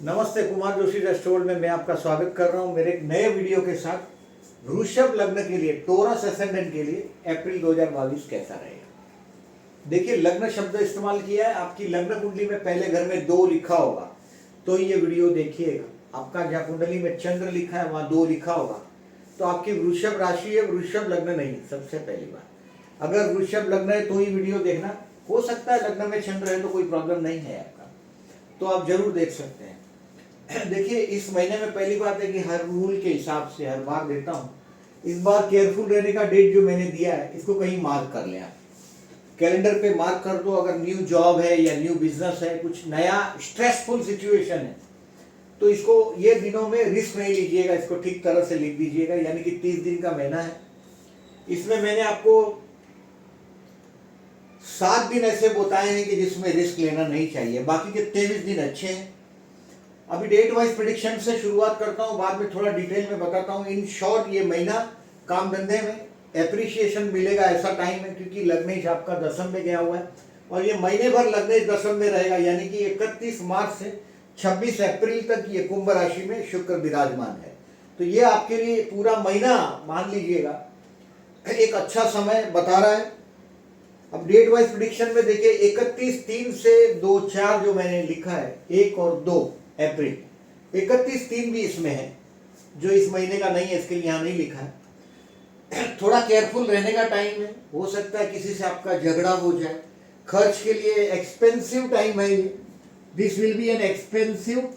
नमस्ते, कुमार जोशी रेस्टोरेंट में मैं आपका स्वागत कर रहा हूं मेरे एक नए वीडियो के साथ। वृषभ लग्न के लिए, टोरस असेंडेंट के लिए अप्रैल 2022 कैसा रहेगा। देखिए, लग्न शब्द इस्तेमाल किया है। आपकी लग्न कुंडली में पहले घर में 2 लिखा होगा तो ये वीडियो देखिएगा। आपका जहाँ कुंडली में चंद्र लिखा है वहाँ 2 लिखा होगा तो आपकी वृषभ राशि है, वृषभ लग्न नहीं। सबसे पहली बात, अगर वृषभ लग्न है तो ही वीडियो देखना। हो सकता है लग्न में चंद्र है तो कोई प्रॉब्लम नहीं है आपका, तो आप जरूर देख सकते हैं। देखिए, इस महीने में पहली बात है कि हर रूल के हिसाब से हर बार देता हूँ, इस बार केयरफुल रहने का डेट जो मैंने दिया है इसको कहीं मार्क कर लें। आप कैलेंडर पे मार्क कर दो। अगर न्यू जॉब है या न्यू बिजनेस है, कुछ नया स्ट्रेसफुल सिचुएशन है तो इसको ये दिनों में रिस्क नहीं लीजिएगा, इसको ठीक तरह से लिख दीजिएगा। यानी कि 30 दिन का महीना है। इसमें मैंने आपको 7 दिन ऐसे बताए हैं कि जिसमें रिस्क लेना नहीं चाहिए, बाकी के 23 दिन अच्छे हैं। अभी डेट वाइज प्रेडिक्शन से शुरुआत करता हूँ, बाद में थोड़ा डिटेल में बताता हूँ। इन शॉर्ट, ये महीना काम धंधे में एप्रिशिएशन मिलेगा ऐसा टाइम है, क्योंकि लग्नेश आपका दशम में गया हुआ है और ये महीने भर लग्नेश दशम में रहेगा। यानी कि 31 मार्च से 26 अप्रैल तक ये कुंभ राशि में शुक्र विराजमान है। तो ये आपके लिए पूरा महीना मान लीजिएगा एक अच्छा समय बता रहा है। अब डेट वाइज प्रेडिक्शन में देखिए, 31/3 से 2/4 जो मैंने लिखा है, 1 और 2 अप्रैल, 31/3 भी इसमें है जो इस महीने का नहीं है, इसके लिए यहाँ नहीं लिखा है। थोड़ा केयरफुल रहने का टाइम है। हो सकता है किसी से आपका झगड़ा हो जाए। खर्च के लिए एक्सपेंसिव टाइम है ये। This will be an expensive.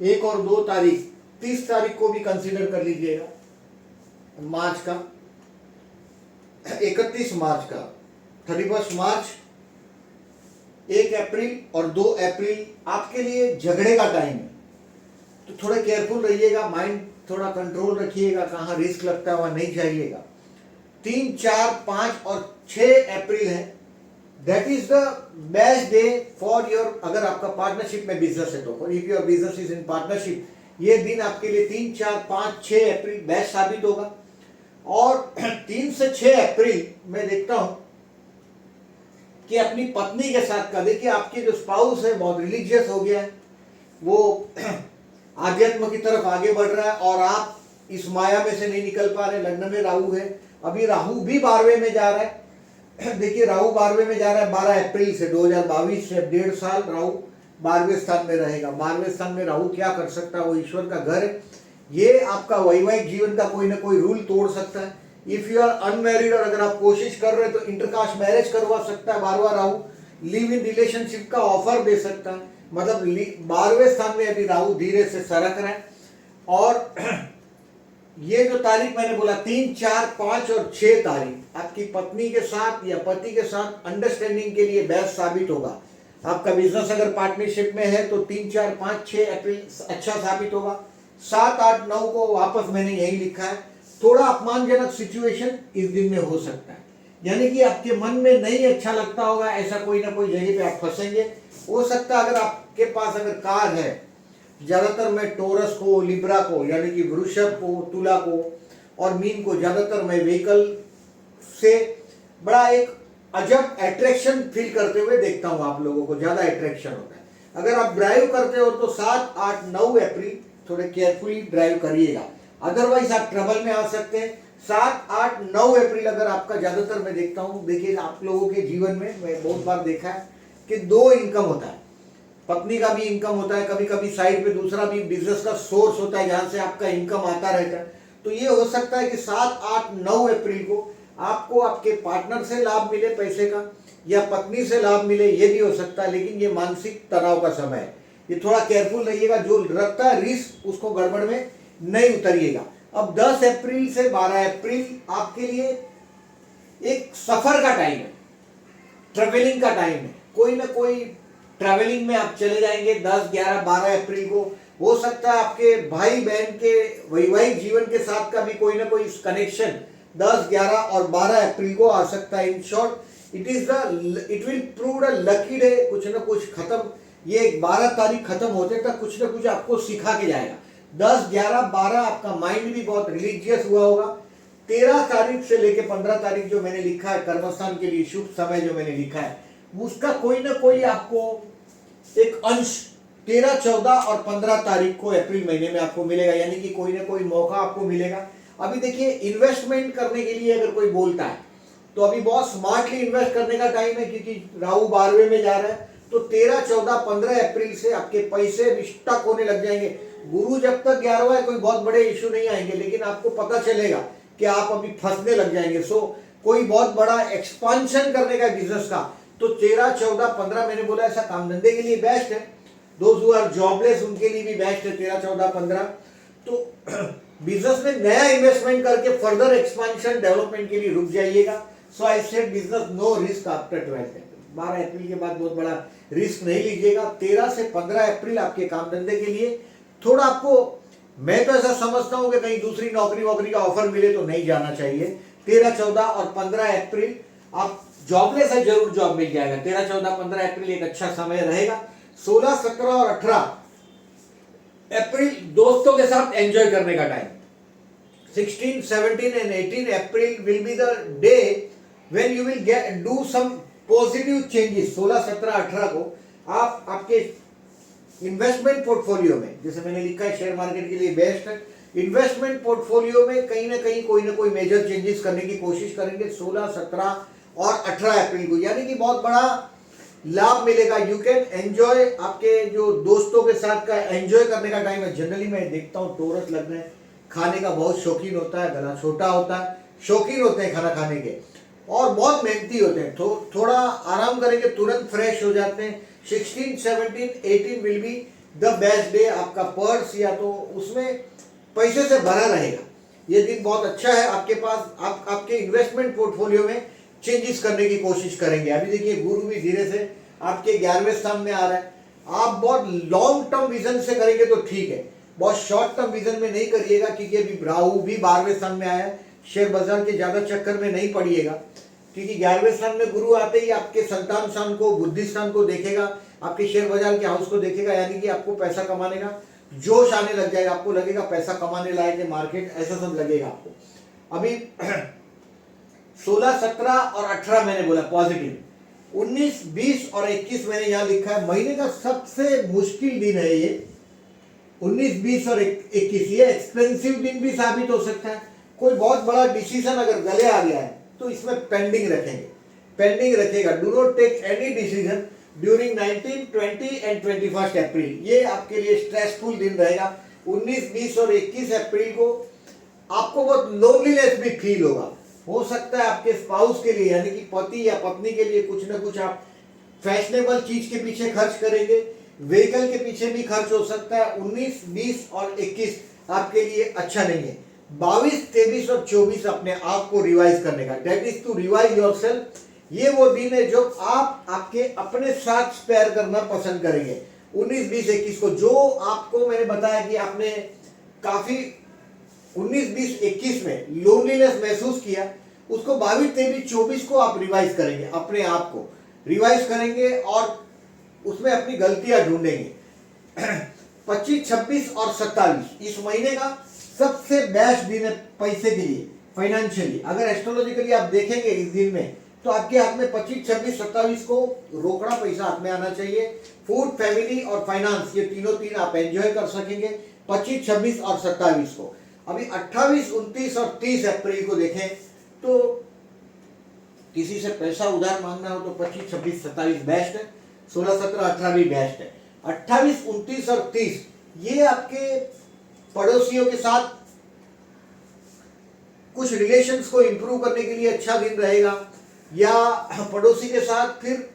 1 और 2 तारीख, 30 तारीख को भी कंसीडर कर लीजिएगा मार्च का, 31 मार्च का, 31 मार्च, 1 अप्रैल और 2 अप्रैल आपके लिए झगड़े का टाइम है। तो थोड़ा केयरफुल रहिएगा, माइंड थोड़ा कंट्रोल रखिएगा, कहाँ रिस्क लगता है वहां नहीं जाइएगा। 3, 4, 5 और 6 अप्रैल है। That is the best day for your, अगर आपका पार्टनरशिप में बिजनेस है तो, if your business is in partnership, ये दिन आपके लिए 3, 4, 5, 6 अप्रैल बेस्ट साबित होगा। और 3 से 6 अप्रैल मैं देखता हूं कि अपनी पत्नी के साथ का, देखिए आपके जो स्पाउस है बहुत रिलीजियस हो गया है, वो आध्यात्म की तरफ आगे बढ़ रहा है और आप इस माया में से नहीं निकल पा रहे। लग्न में राहु है, अभी राहु भी 12वें में जा रहा है। देखिए, राहु 12वें में जा रहा है 12 अप्रैल से, 2022 से 1.5 साल राहु 12वें स्थान में रहेगा। 12वें स्थान में राहु क्या कर सकता है, वो ईश्वर का घर है। ये आपका वैवाहिक जीवन का कोई ना कोई रूल तोड़ सकता है। इफ यू आर अनमैरिड और अगर आप कोशिश कर रहे हैं तो इंटरकास्ट मैरिज करवा सकता है 12वां राहु। लिव इन रिलेशनशिप का ऑफर दे सकता है। मतलब 12वें स्थान में अभी राहु धीरे से सरक रहा है। और ये जो तारीख मैंने बोला, 3, 4, 5 और 6 तारीख आपकी पत्नी के साथ या पति के साथ अंडरस्टैंडिंग के लिए बेस्ट साबित होगा। आपका बिजनेस अगर पार्टनरशिप में है तो 3, 4, 5, 6 अप्रैल अच्छा साबित होगा। 7, 8, 9 को वापस मैंने यही लिखा है। थोड़ा अपमानजनक सिचुएशन इस दिन में हो सकता है, यानी कि आपके मन में नहीं अच्छा लगता होगा, ऐसा कोई ना कोई जगह पे आप फंसेंगे। हो सकता है अगर आपके पास अगर कार है, ज्यादातर मैं टोरस को, लिब्रा को यानी कि वृषभ को, तुला को और मीन को ज्यादातर मैं व्हीकल से बड़ा एक अजब अट्रैक्शन फील करते हुए देखता हूं। आप लोगों को ज्यादा अट्रैक्शन होता है। अगर आप ड्राइव करते हो तो 7, 8, 9 अप्रैल थोड़े केयरफुली ड्राइव करिएगा, अदरवाइज आप ट्रबल में आ सकते हैं। 7, 8, 9 अप्रैल अगर आपका, ज्यादातर मैं देखता हूं, देखिए आप लोगों के जीवन में मैं बहुत बार देखा है कि 2 इनकम होता है। पत्नी का भी इनकम होता है, कभी कभी साइड पे दूसरा भी बिजनेस का सोर्स होता है जहां से आपका इनकम आता रहता है। तो ये हो सकता है कि 7, 8, 9 अप्रैल को आपको आपके पार्टनर से लाभ मिले पैसे का, या पत्नी से लाभ मिले, ये भी हो सकता है। लेकिन ये मानसिक तनाव का समय है, ये थोड़ा केयरफुल रहिएगा। जो रखता है रिस्क, उसको गड़बड़ में नहीं उतरिएगा। अब 10 अप्रैल से 12 अप्रैल आपके लिए एक सफर का टाइम है, ट्रेवलिंग का टाइम है। कोई ना कोई ट्रैवलिंग में आप चले जाएंगे। 10, 11, 12 अप्रैल को हो सकता है आपके भाई बहन के वैवाहिक जीवन के साथ का भी कोई ना कोई कनेक्शन 10, 11 और 12 अप्रैल को आ सकता है। In short, it will prove a lucky day. कुछ ना कुछ खत्म, ये 12 तारीख खत्म होते तक कुछ ना कुछ आपको सिखा के जाएगा। 10, 11, 12 आपका माइंड भी बहुत रिलीजियस हुआ होगा। 13 तारीख से लेके 15 तारीख जो मैंने लिखा है कर्मस्थान के लिए शुभ समय जो मैंने लिखा है, उसका कोई ना कोई आपको एक अंश 13, 14 और 15 तारीख को अप्रैल महीने में आपको मिलेगा, यानी कि कोई ना कोई मौका आपको मिलेगा। अभी देखिए, इन्वेस्टमेंट करने के लिए अगर कोई बोलता है तो अभी बहुत स्मार्टली इन्वेस्ट करने का टाइम है, क्योंकि राहु 12वें में जा रहा है। तो 13, 14, 15 अप्रैल से आपके पैसे भी स्टक होने लग जाएंगे। गुरु जब तक 11वां है कोई बहुत बड़े इशू नहीं आएंगे, लेकिन आपको पता चलेगा कि आप अभी फंसने लग जाएंगे। सो कोई बहुत बड़ा एक्सपांशन करने का बिजनेस का, तो 13, 14, 15 मैंने बोला ऐसा काम धंधे के लिए बेस्ट है। दोज हु आर जॉबलेस उनके लिए भी बेस्ट है 13, 14, 15। तो बिजनेस में नया इन्वेस्टमेंट करके फर्दर एक्सपांशन डेवलपमेंट के लिए रुक जाइएगा। So I said business no risk after 12 April. 12 अप्रैल के बाद बहुत बड़ा रिस्क नहीं लीजिएगा। 13 से 15 अप्रैल आपके काम धंधे के लिए थोड़ा आपको, मैं तो ऐसा समझता हूं कि कहीं दूसरी नौकरी वोकरी का ऑफर मिले तो नहीं जाना चाहिए। 13, 14 और 15 अप्रैल आप जॉबलेस है, जरूर जॉब मिल जाएगा। 13, 14, 15 अप्रैल एक अच्छा समय रहेगा। 16, 17 और 18 अप्रैल दोस्तों के साथ एंजॉय करने का time. 16, 17 and 18 April will be the day when you will do some positive changes. 16, 17, 18 को आप आपके इन्वेस्टमेंट पोर्टफोलियो में, जैसे मैंने लिखा है शेयर मार्केट के लिए बेस्ट है, इन्वेस्टमेंट पोर्टफोलियो में कहीं ना कहीं कोई ना कोई मेजर चेंजेस करने की कोशिश करेंगे 16, 17 और 18 अप्रैल को, यानी कि बहुत बड़ा लाभ मिलेगा। यू कैन एंजॉय, आपके जो दोस्तों के साथ का एंजॉय करने का टाइम है। जनरली मैं देखता हूँ टोरस लग्न खाने का बहुत शौकीन होता है, गला छोटा होता है, शौकीन होते हैं खाना खाने के और बहुत मेहनती होते हैं। थोड़ा आराम करेंगे तुरंत फ्रेश हो जाते हैं। 16, 17, 18 will be the best day. आपका पर्स या तो उसमें पैसे से भरा रहेगा। ये दिन बहुत अच्छा है आपके पास। आप आपके इन्वेस्टमेंट पोर्टफोलियो में चेंजेस करने की कोशिश करेंगे। अभी देखिए गुरु भी धीरे से आपके 11वें स्थान में आ रहा है। आप बहुत लॉन्ग टर्म विजन से करेंगे तो ठीक है, बहुत शॉर्ट टर्म विजन में नहीं करिएगा, क्योंकि अभी राहु भी 12वें स्थान में आया है। शेयर बाजार के ज्यादा चक्कर में नहीं पड़िएगा, क्योंकि 11वें स्थान में गुरु आते ही आपके संतान स्थान को, बुद्धि स्थान को देखेगा, आपके शेयर बाजार के हाउस को देखेगा, यानी कि आपको पैसा कमाने का जोश आने लग जाएगा। आपको लगेगा पैसा कमाने लायक है मार्केट, ऐसा सब लगेगा आपको। अभी 16, 17 और 18 मैंने बोला पॉजिटिव। 19, 20 और 21 मैंने यहाँ लिखा है महीने का सबसे मुश्किल दिन है ये। 19, 20 और 21 ये एक्सपेंसिव दिन भी साबित हो सकता है। कोई बहुत बड़ा डिसीजन अगर गले आ गया है तो इसमें पेंडिंग रखेंगे, पेंडिंग रखेगा। Do not take any decision during 19, 20 and 21 April. ये आपके लिए स्ट्रेसफुल दिन रहेगा। 19, 20 और 21 अप्रैल को आपको बहुत लोनलीनेस भी फील होगा। हो सकता है आपके स्पाउस के लिए, यानी कि पति या पत्नी के लिए कुछ ना कुछ आप फैशनेबल चीज के पीछे खर्च करेंगे, व्हीकल के पीछे भी खर्च हो सकता है। 19, 20 और 21 आपके लिए अच्छा नहीं है। 22, 23 और 24 अपने आप को रिवाइज करने का, that is to revise yourself. ये वो दिन है जो आप आपके अपने साथ स्पेयर करना पसंद करेंगे। 19, 20, 21 को जो आपको मैंने बताया कि आपने काफी 19, 20, 21 में लोनलीनेस महसूस किया, उसको 22, 23, 24 को आप रिवाइज करेंगे, अपने आप को रिवाइज करेंगे और उसमें अपनी गलतियां ढूंढेंगे। 25, 26 और 27 इस महीने का सबसे बेस्ट दिन है पैसे के लिए, फाइनेंशियली। अगर एस्ट्रोलॉजिकली आप देखेंगे इस दिन में तो आपके हाथ में 25, 26, 27 को रोकड़ा पैसा हाथ में आना चाहिए। फूड, फैमिली और फाइनेंस, ये तीन आप एंजॉय कर सकेंगे 25, 26 और 27 को। अभी 28, 29 और 30 अप्रैल को देखें तो किसी से पैसा उधार मांगना हो तो 25, 26, 27 बेस्ट है। 16, 17, 18 भी बेस्ट है। 28, 29 और 30 ये आपके पड़ोसियों के साथ कुछ रिलेशंस को इंप्रूव करने के लिए अच्छा दिन रहेगा, या पड़ोसी के साथ फिर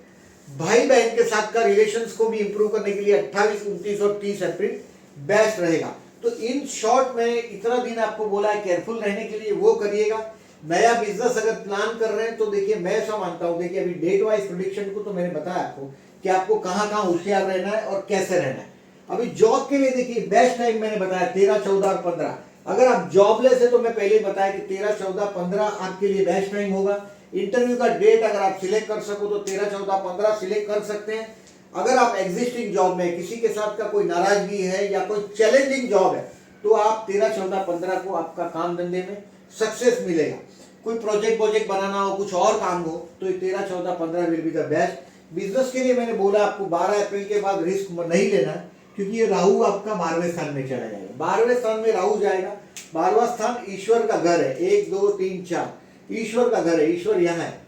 भाई बहन के साथ का रिलेशंस को भी इंप्रूव करने के लिए 28, 29 और 30 अप्रैल बेस्ट रहेगा। तो इन शॉर्ट में इतना दिन आपको बोला है केयरफुल रहने के लिए, वो करिएगा। नया बिजनेस अगर प्लान कर रहे हैं तो देखिए मैं ऐसा मानता हूं, देखिए अभी डेट वाइज प्रेडिक्शन को तो मैंने बताया आपको कि आपको कहां कहां होशियार रहना है और कैसे रहना है। अभी जॉब के लिए देखिए बेस्ट टाइम मैंने बताया 13, 14 और 15। अगर आप जॉबलेस है तो मैं पहले बताया कि 13, 14, 15 आपके लिए बेस्ट टाइम होगा। इंटरव्यू का डेट अगर आप सिलेक्ट कर सको तो 13, 14, 15 सिलेक्ट कर सकते हैं। अगर आप एग्जिस्टिंग जॉब में किसी के साथ का कोई नाराजगी है या कोई चैलेंजिंग जॉब है तो आप 13, 14, 15 को आपका काम धंधे में सक्सेस मिलेगा। कोई प्रोजेक्ट बनाना हो, कुछ और काम हो तो 13, 14, 15 will be the best. Business के लिए मैंने बोला आपको 12 अप्रैल के बाद रिस्क नहीं लेना है। क्योंकि ये राहु आपका 12वें स्थान में चला जाएगा। 12वें स्थान में राहु जाएगा। 12वां स्थान ईश्वर का घर है, 1 2 3 4 ईश्वर का घर है, ईश्वर यहाँ है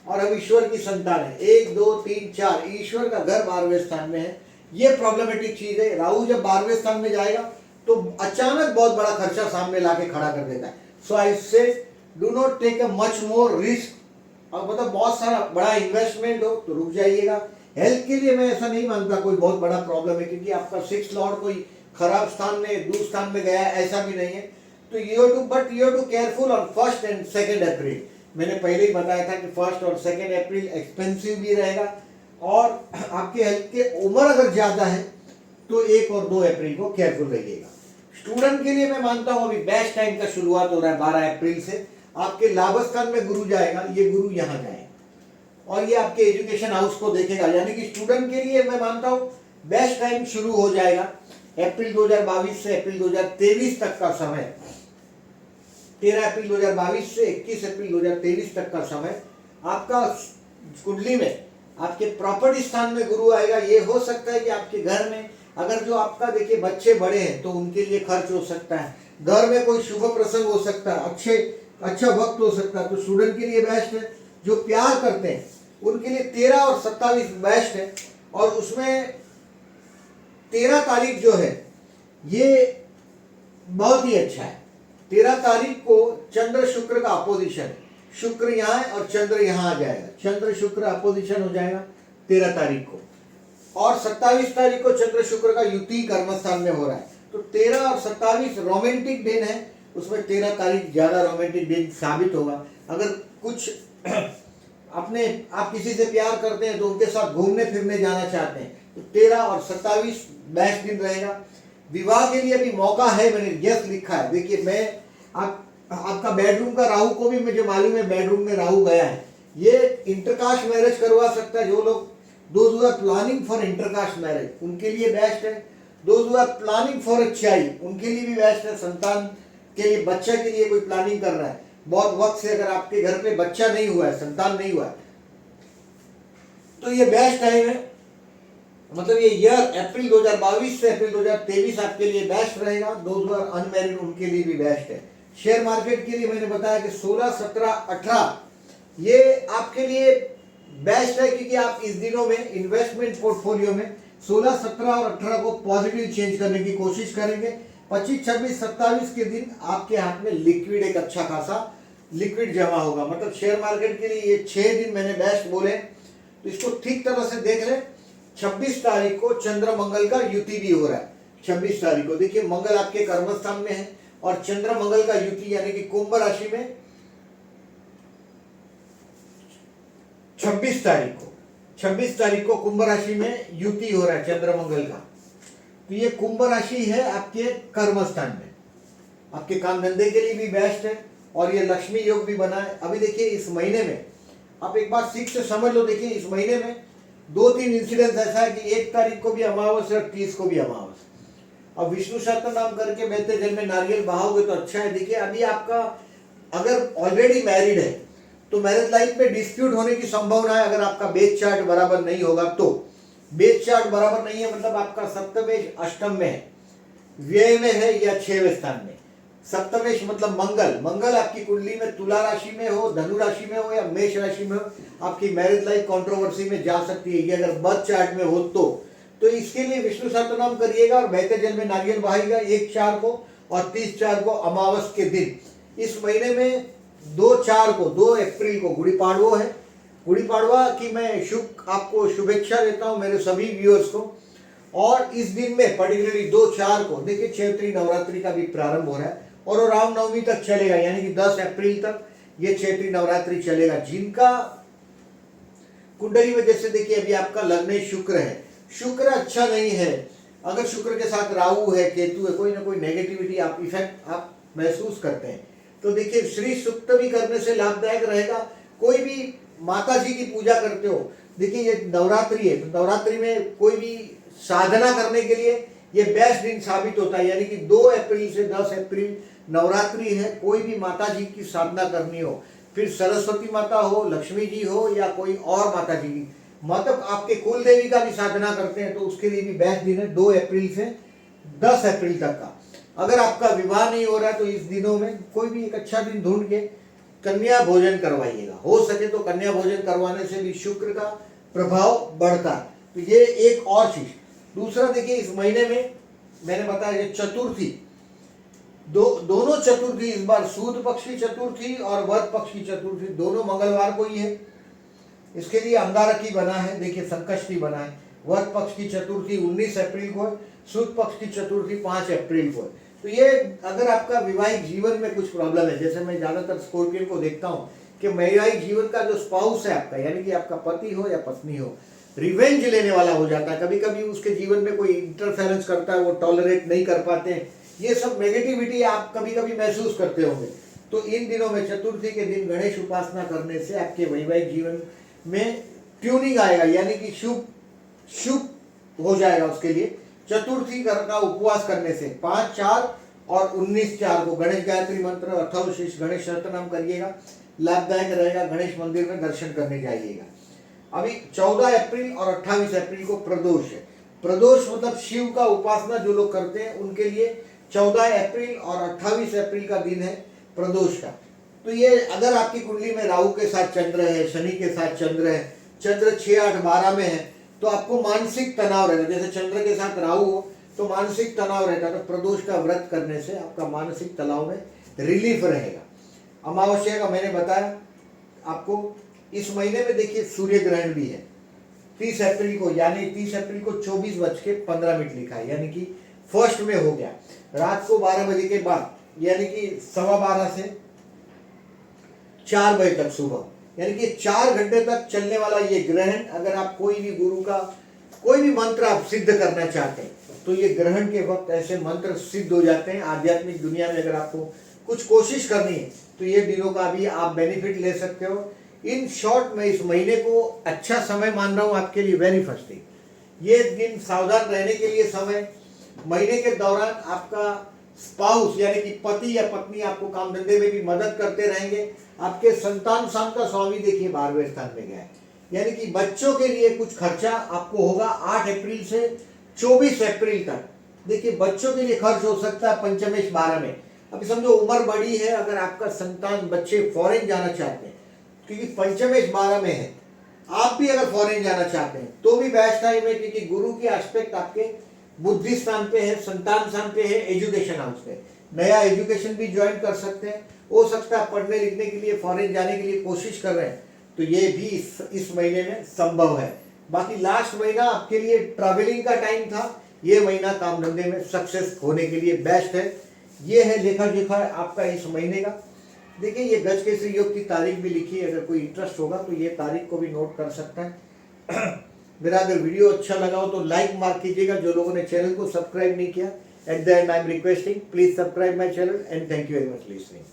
और हम ईश्वर की संतान है। 1 2 3 4 ईश्वर का घर 12वें स्थान में है। ये प्रॉब्लमेटिक चीज है। राहु जब 12वें स्थान में जाएगा तो अचानक बहुत बड़ा खर्चा सामने लाके खड़ा कर देता है। So I say do not take a much more risk. और मतलब बहुत सारा बड़ा इन्वेस्टमेंट हो तो रुक जाइएगा। हेल्थ के लिए मैं ऐसा नहीं मानता कोई बहुत बड़ा प्रॉब्लम है, क्योंकि आपका 6 लॉर्ड कोई खराब स्थान में दूसरे स्थान में गया है ऐसा भी नहीं है। तो you too careful on 1 and 2 April. मैंने पहले ही बताया था कि 1 और 2 अप्रैल एक्सपेंसिव भी रहेगा और आपके हेल्थ के उम्र अगर ज्यादा है तो 1 और 2 अप्रैल को केयरफुल रहिएगा। स्टूडेंट के लिए मैं मानता हूं अभी बेस्ट टाइम का शुरुआत हो रहा है 12 अप्रैल से। आपके लाभ स्थान में गुरु जाएगा, ये गुरु यहाँ जाएगा और ये आपके एजुकेशन हाउस को देखेगा, यानी कि स्टूडेंट के लिए मैं मानता हूं बेस्ट टाइम शुरू हो जाएगा। अप्रैल 2022 से अप्रैल 2023 तक का समय, 13 अप्रैल 2022 से 21 अप्रैल 2023 तक का समय आपका कुंडली में आपके प्रॉपर्टी स्थान में गुरु आएगा। ये हो सकता है कि आपके घर में अगर जो आपका देखिए बच्चे बड़े हैं तो उनके लिए खर्च हो सकता है, घर में कोई शुभ प्रसंग हो सकता है, अच्छा वक्त हो सकता है, तो स्टूडेंट के लिए बेस्ट है। जो प्यार करते हैं उनके लिए 13 और 27 बेस्ट है। और उसमें 13 तारीख जो है ये बहुत ही अच्छा है। 13 तारीख को चंद्र शुक्र का अपोजिशन है, शुक्र यहाँ है और चंद्र यहाँ आ जाएगा, चंद्र शुक्र अपोजिशन हो जाएगा 13 तारीख को। और 27 तारीख को चंद्र शुक्र का युति कर्मस्थान में हो रहा है। तो 13 और 27 रोमांटिक दिन है, उसमें 13 तारीख ज्यादा रोमांटिक दिन साबित होगा। अगर कुछ आप किसी से प्यार करते हैं तो उनके साथ घूमने फिरने जाना चाहते हैं तो 13 और 27 बेस्ट दिन रहेगा। विवाह के लिए भी मौका है, मैंने यस लिखा है। देखिए मैं आपका बेडरूम का राहु को भी मुझे मालूम है, बेडरूम में राहु गया है, ये इंटरकास्ट मैरिज करवा सकता है। जो लोग those who are planning for intercaste marriage उनके लिए बेस्ट है। Those who are planning for a child उनके लिए भी बेस्ट है। संतान के लिए, बच्चा के लिए कोई प्लानिंग कर रहा है बहुत वक्त से, अगर आपके घर पे बच्चा नहीं हुआ है, संतान नहीं हुआ है, तो ये बेस्ट टाइम है। मतलब ये ईयर अप्रैल 2022 से अप्रैल 2023 आपके लिए बेस्ट रहेगा। दोज हु आर अनमैरिड उनके लिए भी बेस्ट है। शेयर मार्केट के लिए मैंने बताया कि 16 17 18 ये आपके लिए बेस्ट है, क्योंकि आप इस दिनों में इन्वेस्टमेंट पोर्टफोलियो में 16 17 और 18 को पॉजिटिव चेंज करने की कोशिश करेंगे। 25 26 27 के दिन आपके हाथ में लिक्विड, एक अच्छा खासा लिक्विड जमा होगा। मतलब शेयर मार्केट के लिए ये 6 दिन मैंने बेस्ट बोले, तो इसको ठीक तरह से देख लें। 26 तारीख को चंद्र मंगल का युति भी हो रहा है। 26 तारीख को देखिए मंगल आपके कर्मस्थान में है और चंद्र मंगल का युति यानी कि कुंभ राशि में 26 तारीख को कुंभ राशि में युति हो रहा है चंद्र मंगल का। तो ये कुंभ राशि है आपके कर्मस्थान में, आपके काम धंधे के लिए भी बेस्ट है और ये लक्ष्मी योग भी बना है। अभी देखिए इस महीने में आप एक बार सीख से समझ लो, देखिए इस महीने में 2-3 इंसिडेंट ऐसा है कि 1 तारीख को भी अमावस है और 30 को भी अमावस। अब विष्णु सहस्त्र नाम करके बहते जल में नारियल बहाओगे तो अच्छा है। देखिए अभी आपका अगर ऑलरेडी मैरिड है तो मैरिज लाइफ में डिस्प्यूट होने की संभावना है। अगर आपका बेस चार्ट बराबर नहीं होगा तो, बेस चार्ट बराबर नहीं है मतलब आपका सप्तमेश अष्टम में है, व्यय में है या 6वें स्थान में। सप्तमेश मतलब मंगल आपकी कुंडली में तुला राशि में हो, धनु राशि में हो या मेष राशि में हो, आपकी मैरिज लाइफ कंट्रोवर्सी में जा सकती है। ये अगर बर्थ चार्ट में हो तो इसके लिए विष्णु सहस्त्रनाम करिएगा और बहते जल में नारियल बहाइएगा 1/4 को और 30/4 को अमावस के दिन। इस महीने में 2/4 को 2 अप्रैल को गुड़ी पाड़वा है। गुड़ी पाड़वा की मैं आपको शुभेच्छा देता हूं मेरे सभी व्यूअर्स को। और इस दिन में पर्टिकुलरली 2/4 को देखिए चैत्री नवरात्रि का भी प्रारंभ हो रहा है और वो रामनवमी तक चलेगा, यानी कि 10 अप्रैल तक ये चैत्री नवरात्रि चलेगा। जिनका कुंडली में जैसे देखिए अभी आपका लग्न शुक्र है, शुक्र अच्छा नहीं है, अगर शुक्र के साथ राहु है, केतु है, कोई ना कोई नेगेटिविटी आप इफेक्ट आप महसूस करते हैं, तो देखिए श्री सुक्त भी करने से लाभदायक रहेगा। कोई भी माता जी की पूजा करते हो, देखिए ये नवरात्रि है तो नवरात्रि में कोई भी साधना करने के लिए ये बेस्ट दिन साबित होता है। यानी कि 2 अप्रैल से 10 अप्रैल नवरात्रि है, कोई भी माता जी की साधना करनी हो, फिर सरस्वती माता हो, लक्ष्मी जी हो या कोई और माता जी की, मतलब आपके कुल देवी का भी साधना करते हैं तो उसके लिए भी बेस्ट दिन है 2 अप्रैल से 10 अप्रैल तक का। अगर आपका विवाह नहीं हो रहा है तो इस दिनों में कोई भी एक अच्छा दिन ढूंढ के कन्या भोजन करवाइएगा। हो सके तो कन्या भोजन करवाने से भी शुक्र का प्रभाव बढ़ता है। तो ये एक और चीज। दूसरा देखिए, इस महीने में मैंने बताया ये चतुर्थी, दोनों चतुर्थी इस बार सूद पक्ष की चतुर्थी और वध पक्ष की चतुर्थी दोनों मंगलवार को ही है। इसके लिए अंगारकी बना है, देखिए संकष्टी बना है। वध पक्ष की चतुर्थी 19 अप्रैल को है, सूद पक्ष की चतुर्थी 5 अप्रैल को है। तो ये अगर आपका वैवाहिक जीवन में कुछ प्रॉब्लम है, जैसे मैं ज्यादातर स्कॉर्पियन को देखता हूँ कि वैवाहिक जीवन का जो स्पाउस है आपका, यानी कि आपका पति हो या पत्नी हो, रिवेंज लेने वाला हो जाता है। कभी कभी उसके जीवन में कोई इंटरफेरेंस करता है, वो टॉलरेट नहीं कर पाते हैं। ये सब नेगेटिविटी आप कभी कभी महसूस करते होंगे। तो इन दिनों में चतुर्थी के दिन गणेश उपासना करने से आपके वैवाहिक जीवन में ट्यूनिंग आएगा, यानी कि शुभ हो जाएगा। उसके लिए चतुर्थी का उपवास करने से 5/4 और 19/4 को गणेश गायत्री मंत्र अथर्वशीर्ष गणेश सहस्त्रनाम करिएगा, लाभदायक रहेगा। गणेश मंदिर में दर्शन करने जाइएगा। अभी 14 अप्रैल और 28 अप्रैल को प्रदोष है। प्रदोष मतलब शिव का उपासना जो लोग करते हैं उनके लिए 14 अप्रैल और 28 अप्रैल का दिन है प्रदोष का। तो ये अगर आपकी कुंडली में राहु के साथ चंद्र है, शनि के साथ चंद्र है, चंद्र 6, 8, 12 में है, तो आपको मानसिक तनाव रहता है। जैसे चंद्र के साथ राहु हो तो मानसिक तनाव रहता है। तो प्रदोष का व्रत करने से आपका मानसिक तनाव में रिलीफ रहेगा। अमावस्या का मैंने बताया आपको। इस महीने में देखिए सूर्य ग्रहण भी है 30 अप्रैल को, यानी 30 अप्रैल को 24:15 लिखा है, यानी कि फर्स्ट में हो गया। रात को 12 बजे के बाद, यानी कि 12:15 से 4 बजे तक सुबह, यानी कि 4 घंटे तक चलने वाला ये ग्रहण, अगर आप कोई भी गुरु का कोई भी मंत्र आप सिद्ध करना चाहते हैं तो ये ग्रहण के वक्त ऐसे मंत्र सिद्ध हो जाते हैं। आध्यात्मिक दुनिया में अगर आपको कुछ कोशिश करनी है तो ये दिनों का भी आप बेनिफिट ले सकते हो। इन शॉर्ट में इस महीने को अच्छा समय मान रहा हूं आपके लिए। वेरी फर्स्ट थिंग, ये दिन सावधान रहने के लिए समय। महीने के दौरान आपका स्पाउस यानी कि पति या पत्नी आपको काम धंधे में भी मदद करते रहेंगे। आपके संतान स्थान का स्वामी देखिए 12वें स्थान में गया है, यानी कि बच्चों के लिए कुछ खर्चा आपको होगा 8 अप्रैल से 24 अप्रैल तक। देखिए बच्चों के लिए खर्च हो सकता है पंचमेश 12 में। अभी समझो उम्र बड़ी है, अगर आपका संतान बच्चे फॉरेन जाना चाहते हैं, क्योंकि पंचमेश 12 में है, आप भी अगर फॉरेन जाना चाहते हैं तो भी बेस्ट टाइम है, क्योंकि गुरु की एस्पेक्ट आपके बुद्धि स्थान पे है, संतान स्थान पे है, एजुकेशन हाउस पे। नया एजुकेशन भी ज्वाइन कर सकते हैं। हो सकता है पढ़ने लिखने के लिए फॉरेन जाने के लिए कोशिश कर रहे हैं, तो ये भी इस महीने में संभव है। बाकी लास्ट महीना आपके लिए ट्रैवलिंग का टाइम था, ये महीना काम धंधे में सक्सेस होने के लिए बेस्ट है। ये है लेखा जोखा आपका इस महीने का। देखिए ये गजकेसरी योग की तारीख भी लिखी है, अगर कोई इंटरेस्ट होगा तो ये तारीख को भी नोट कर सकता है। मेरा अगर वीडियो अच्छा लगा हो तो लाइक मार्क कीजिएगा। जो लोगों ने चैनल को सब्सक्राइब नहीं किया, at the and I am requesting please subscribe my channel and thank you very much listening.